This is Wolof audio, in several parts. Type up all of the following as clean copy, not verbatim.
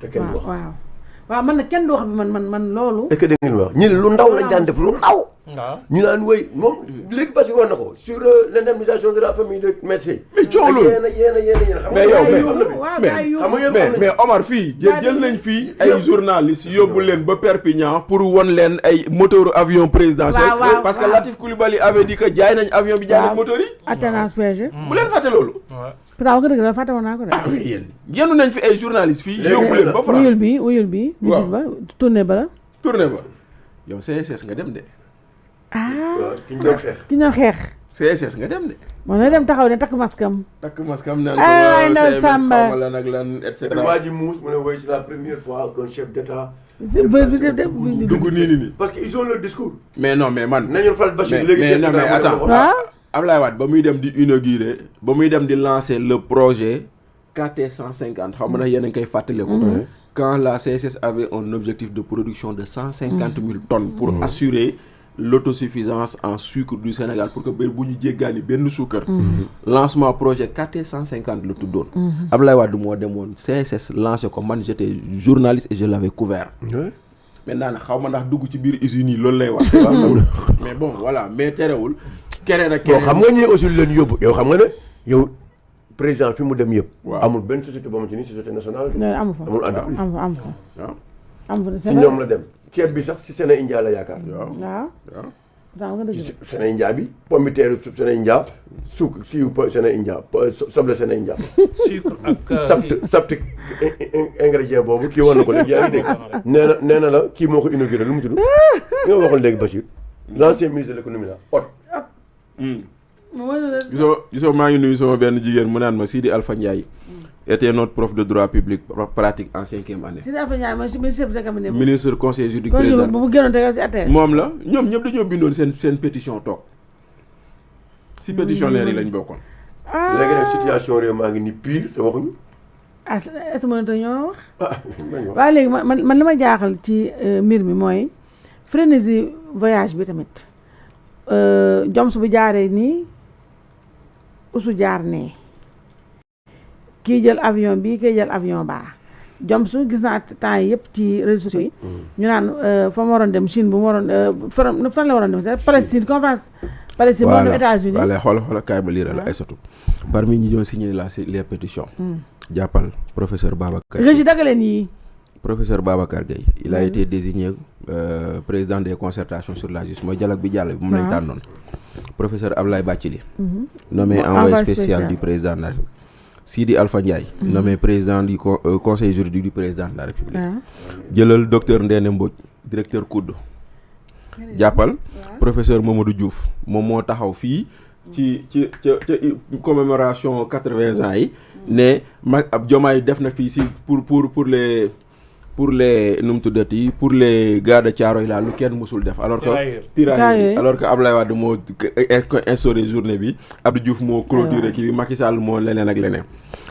te kenn wax waaw man nag kenn du wax bi man loolu. est-ce que dégg ngeen wax ñi lu ndaw lañ daan def lu ndaw. waaw ñu naan woy moom léegi parce que wax na ko sur l'indemnisation de la famille de médecin. mais coow loolu yéen xam nga mais Omar fii jël nañ fii ay journalistes yóbbu leen ba Perpignan pour won leen ay moteur avion présidentiel. parce que Latif Coulibaly avait dit que jaay nañ avion bi jaay nañ moteur yi. Athénas PG. bu leen fàtte loolu. waaw nga dëgg la fàtte woon naa ko de. ah mais yéen yenn nañ fi ay journalistes fii yóbbu leen ba France. wuyul bi. waaw ba tournée ba la. tournée ba yow CSS nga dem de. ki ñu doon xeex. ki ñu doon xeex. CSS nga dem de. moo na dem taxaw ne takk maskam. takk maskam naan ay ndaw Samba xaw ma lan ak lan et cetera. waa ji muus mu ne woy c'est la première fois qu'un chef d'État. dugg nii. parce que ils ont le discours. mais non mais man. nañu fal Bachir léegi mais non mais attends. Ablaye Wade ba muy dem di inaugurer ba muy dem di lancer le projet KT 150 xam nga yéen a ngi koy fàttaliku. quand la CSS avait un objectif de production de 150 000 tonnes pour assurer l'autosuffisance en sucre du Sénégal pour que bu ñu jéggaani benn suukar. lancement projet KT 150 la tuddoon. Ablaye Wade moo demoon CSS lancé ko man j'étais journaliste et je l'avais couvert. maintenant nag xaw ma ndax dugg ci biir usines yi loolu lay wax. mais bon voilà mais terewul. keneen ak keneen xam nga ñi aussi leen yóbbu yow xam nga ne yow président fi mu dem yëpp. waaw amul benn société boo xamante ni société nationale. amu fa amul entreprise amu fa si ñoom la dem ceeb bi sax si Séné India la yaakaar. waaw nga dëgg Séné India bi pomme de terre Séné India sucre kii Séné India soble Séné India. sucre ak saft ingrédient boobu kii war na ko léegi yaa ngi dégg. nee na la kii moo ko inauguré lu mu tudd. li nga waxoon léegi Bachir l'ancien ministre de l'économie la ot. gisoo maa ngi nuyu sama benn jigéen mu naan ma Sidi Alpha Ndiaye était notre prof de droit public pratique en 5e année. Sidi Alpha Ndiaye mooy chef de cabinet ministre conseiller juridique président bu génnoon tegal ci ATS. moom la ñoom ñëpp dañoo bindoon seen pétition toog si pétitionnaire yi lañ bokkoon. léegi nag situation réew maa ngi ni pire te waxuñu. est-ce que mënut a ñoo wax. waaw léegi man li ma jaaxal ci mbir mi mooy frénésie voyage bi tamit Joms bu jaaree nii usu jaar nee kii jël avion bi kii jël avion baa Joms gis naa temps yi yëpp ci réseaux sociaux yi ñu naan fa mu waroon dem Chine bu mu waroon fan la waroon dem sax Palestine conférence Palestine moo dem États-Unis voilà xool kaay ba liiral Aïssatou parmi ñi doon signé les pétitions jàppal professeur Babacar régi dagaleen yi professeur Babacar Gueye il a été désigné président des concertations sur la justice mooy dialogue bi jàll bi moom lañ tànnoon professeur Ablaye Bathily nommé envoyé spécial du président de la République Sidi Alpha Ndiaye nommé président du conseil juridique du président de la République jëlal docteur Ndéné Mbodj directeur COUD jàppal professeur Mamadou Diouf moom moo taxaw fii ci commémoration 80 ans yi ne mag ab Diomaye def na fii si pour les nu mu tuddati pour les gars de Thiaroye là lu kenn musul def alors que tirailleurs alors que Ablaye Wade moo instauré journée bi Abdou Diouf moo clôturé kii bi Macky Sall moo leneen ak leneen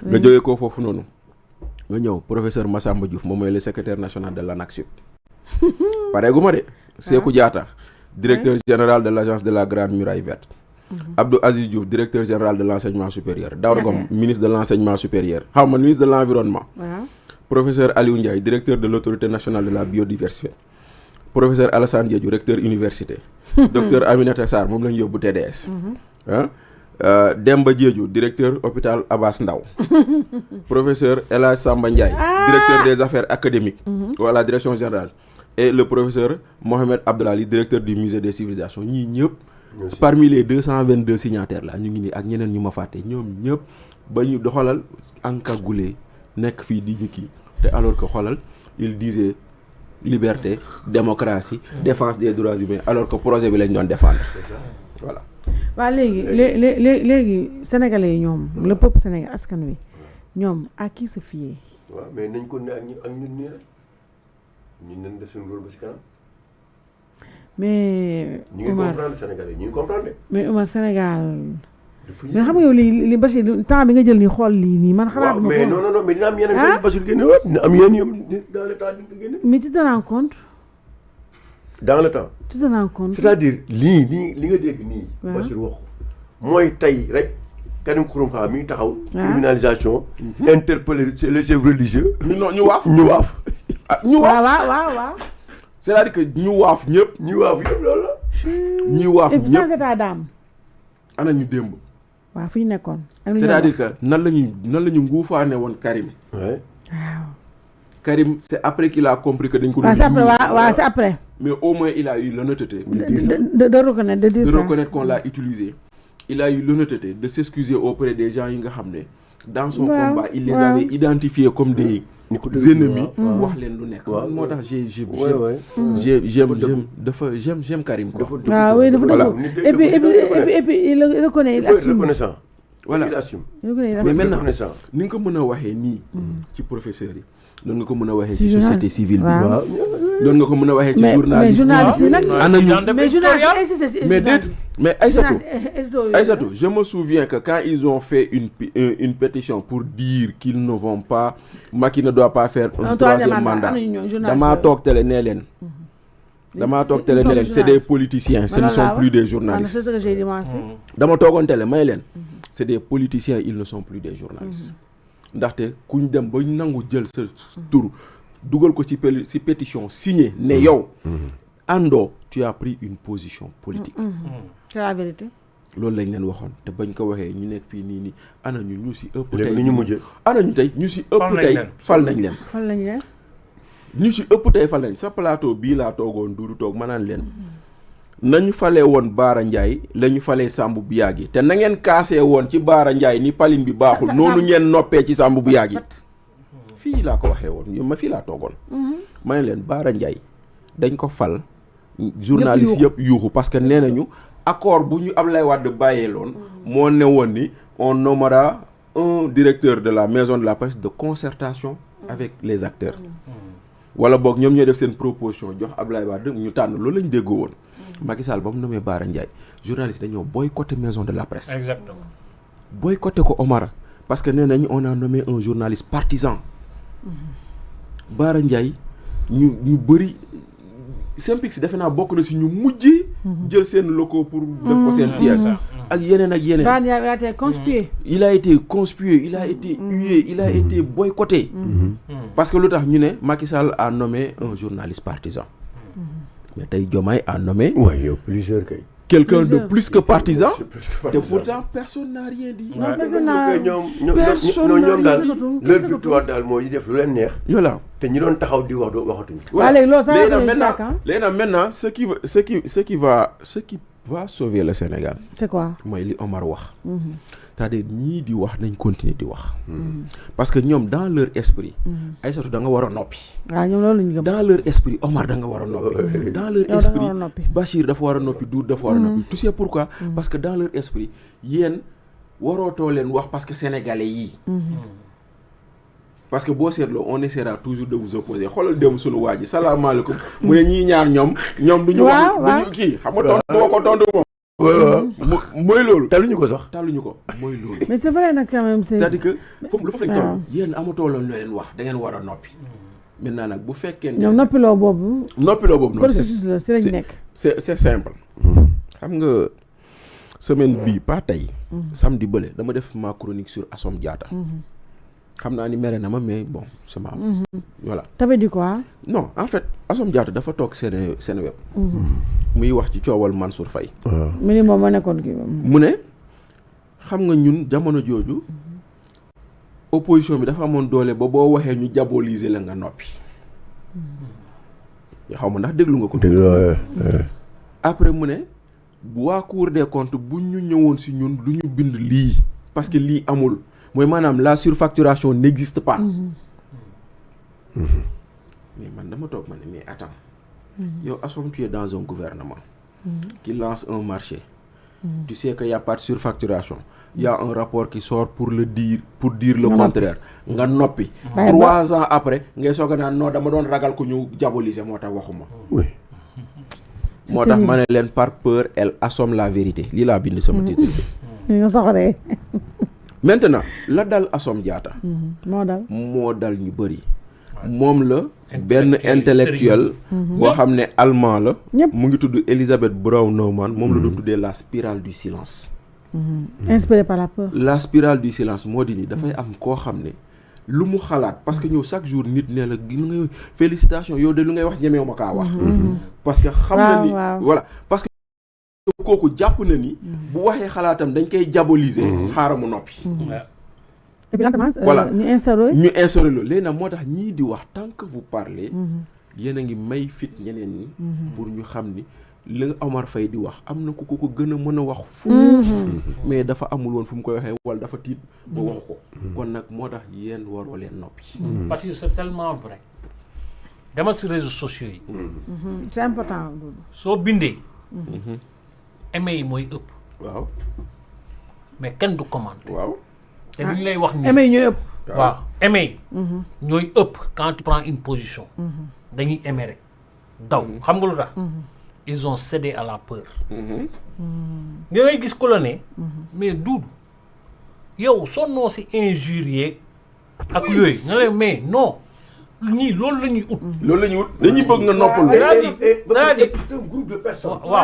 nga jógee ko foofu noonu nga ñëw professeur Massamba Diouf moom mooy le secrétaire national de l'ANAQ-Sup pareegu ma de Sékou Diatta directeur général de l'agence de la Grande Muraille Verte Abdou Aziz Diouf directeur général de l'enseignement supérieur Daouda Ngom ministre de l'enseignement supérieur xaw ma ministre de l'environnement professeur Aliou Ndiaye directeur de l'autorité nationale de la biodiversité professeur Alassane Diédhiou recteur université docteur Aminata Sarr moom la ñu yóbbu TDS Demba Diédhiou directeur hôpital Abass Ndao professeur El Hadj Samba Ndiaye directeur des affaires académiques la direction générale et le professeur Mohamed Abdelali directeur du musée des civilisations ñii ñëpp parmi les 222 signataires là ñu ngi nii ak ñeneen ñu ma fàtte ñoom ñëpp ba ñu doxalal encagoulé nekk fii di ñu kii te alors que xoolal il disait liberté démocratie défense des droits humains alors que projet bi lañ doon défendre voilà. waaw léegi sénégalais yi ñoom le peuple sénégalais askan wi ñoom à qui se fier. waaw mais nañ ko ne ak ñun nii rek ñun nañ def suñu rôle ba si kanam. mais. ñu ngi comprendre sénégalais ñu ngi comprendre. mais Omar Sénégal. mais xam nga yow li Bachir temps bi nga jël nii xool lii nii man xalaat ma ko. mais non mais dina am yeneen sax Bachir génne waat dina am yeneen yom dans le temps di nga ko génne. mais tu te rends compte. dans le temps. tu te rends compte. c'est-à-dire li nga dégg nii. Bachir wax mooy tey rek Karim Xrum Xax mi ngi taxaw. criminalisation. interpeller les chefs religieux. ñu waaf ñu waaf. ñu waaf waaw. c'est-à-dire que ñu waaf ñëpp. ñu waaf yëpp loolu la. ñi waaf et puis ñëpp sans état d'âme. ana ñu démb. waaw fu ñu nekkoon. c'est-à-dire que nan la ñu nguufaane woon Karim. waaw. Karim c'est après qu'il a compris que dañ ko. c'est après. mais au moins il a eu l'honnêteté de reconnaître de reconnaître qu'on l'a utilisé. Il a eu l'honnêteté de s'excuser auprès des gens yi nga xam ne dans son combat il les avait identifiés comme des ennemis. wax leen lu nekk. moo tax j'aime Karim quoi. waaw oui dafa dëgg et puis il reconnaît il assume. reconnaissant. voilà il assume. mais maintenant ni nga ko mën a waxee nii ci professeurs yi loolu nga ko mën a waxee ci société civile bi. loolu nga ko mën a waxee ci journaliste yi nag mais journaliste mais Aïssatou je me souviens que quand ils ont fait une pétition pour dire qu'ils ne vont pas Macky ne doit pas faire un troisième mandat damaa toog télé nee leen c'est des politiciens ce ne sont plus des journalistes dama toogoon télé may leen c'est des politiciens ils ne sont plus des journalistes ndaxte kuñ dem ba nangu jël sa tur dugal ko ci pétition signé ne yow àndoo tu as pris une position politique. c'est la vérité. loolu lañ leen waxoon te bañ ko waxee ñu nekk fii nii ana ñu si ëpp tey ñu mujjee ana ñu tey ñu si ëpp tey fal nañ leen ñu si ëpp tey fal nañ sa plateau bii laa toogoon du toog ma naan leen nañu falee woon Baara Ndiaye la ñu falee Sambou Biagui te na ngeen kaasee woon ci Baara Ndiaye ni palin bi baaxul noonu ngeen noppee ci Sambou Biagui fii laa ko waxee woon ma fii laa toogoon ma ne leen Baara Ndiaye dañ ko fal journaliste yëpp yuuxu parce que nee nañu accord bu ñu Ablaye Wade bàyyee loon moo ne woon ni on nommera un directeur de la maison de la presse de concertation avec les acteurs wala boog ñoom ñooy def seen proposition jox Ablaye Wade ñu tànn loolu lañ déggoo woon Macky Sall ba mu nommé Baara Ndiaye journaliste dañoo boycotté maison de la presse. Exactement. boycotté ko Omar parce que nee nañu on a nommé un journaliste partisan Baara Ndiaye ñu bëri Synpics defe naa bokk na si ñu mujjee jël seen locaux pour def ko seen siège ak yeneen il a été conspué il a été hué il a été boycotté parce que lu tax ñu ne Macky Sall a nommé un journaliste partisan mais tey Diomaye a nommé plusieurs kay quelqu'un de plus que partisan et pourtant personne n'a rien dit. ñoom daal leur victoire daal mooy def lu leen neex. voilà te ñi doon taxaw di wax doo waxatuñu. léegi nag maintenant ce qui va sauver le Sénégal. c'est quoi mooy li Omar wax. c'est-à-dire ñii di wax nañ continuer di wax. parce que ñoom dans leur esprit. Aïssatou da nga war a noppi. waaw ñoom loolu la ñu gëm. dans leur esprit Omar da nga war a noppi. dans leur esprit Bachir dafa war a noppi Doudou dafa war a noppi. tu sais pourquoi. parce que dans leur esprit yéen warootoo leen wax parce que sénégalais yii. parce que boo seetloo on essaiera toujours de vous opposer xoolal dem sunu waa ji salaamaaleykum. mu ne ñii ñaar ñoom du ñu wax du ñu kii xam nga tontu ko tontu moom. mooy loolu. taluñu ko mooy loolu. mais c'est vrai nag quand même c'est-à-dire que foofu lañ toll. yéen amatoo loolu leen wax da ngeen war a noppi. maintenant nag bu fekkee ne. ñoom noppiloo boobu. noonu processus la si lañ nekk. c'est simple. xam nga semaine bii pas tey. samedi bële dama def ma chronique sur Assome Diatta. xam naa ni mere na ma mais bon c'est ma voilà. t'avais dit quoi. non en fait Assome Diatta dafa toog seen web. muy wax ci coowal Mansour Faye. mu ne moom ma nekkoon kii. mu ne xam nga ñun jamono jooju opposition bi dafa amoon doole ba boo waxee ñu diaboliser la nga noppi. xaw ma ndax déglu nga ko. après mu ne waa Cour des comptes bu ñu ñëwoon si ñun lu ñu bind lii parce que lii amul. mooy maanaam la surfacturation n'existe pas. mais man dama toog ma ne mais attends. yow Assome tu es dans un gouvernement. qui lance un marché. tu sais que y a pas de surfacturation. y a un rapport qui sort pour dire le contraire. nga noppi. 3 ans après ngay soog a naan non dama doon ragal ku ñu diaboliser moo tax waxuma. moo tax ma ne leen par peur elle assomme la vérité lii laa bind sama titre bi. nga soxoree. maintenant la dal Assome Diatta. moo dal ñu bëri. moom la benn intellectuel boo xam ne allemand la. mu ngi tudd Elisabeth Braun-Neumann moom la doon tuddee la spirale du silence. inspiré par la peur. la spirale du silence moo di ni dafay am koo xam ne lu mu xalaat parce que ñëw chaque jour nit ne la gi nga félicitation yow de lu ngay wax ñemeew ma kaa wax parce que xam na ni voilà parce que kooku jàpp na ni bu waxee xalaatam dañ koy diaboliser xaaral mu noppi et puis lentement voilà ñu instauré loolu léegi nag moo tax ñii di wax tant que vous parlez yéen a ngi may fit ñeneen ñi pour ñu xam ni li nga Omar Faye di wax am na ku ko gën a mën a wax fuuf mais dafa amul woon fu mu koy waxee wala dafa tiit ba waxu ko kon nag moo tax yéen waroo leen noppi parce que c'est tellement vrai demal si réseaux sociaux yi c'est important soo bindee aimé yi mooy ëpp waaw mais kenn du commenter waaw te lu ñu lay wax nii aimé yi ñooy ëpp waaw aimé yi ñooy ëpp quand tu prends une position dañuy aimé rek daw xam nga lu tax ils ont cédé à la peur nga ngay gis ko la ne mais Doudou yow sonnoo si injurier ak yooyu nga lay mais non ñii loolu la ñuy ut loolu la ñuy ut dañuy bëgg nga noppal c'est-à-dire c'est un groupe de personnes waaw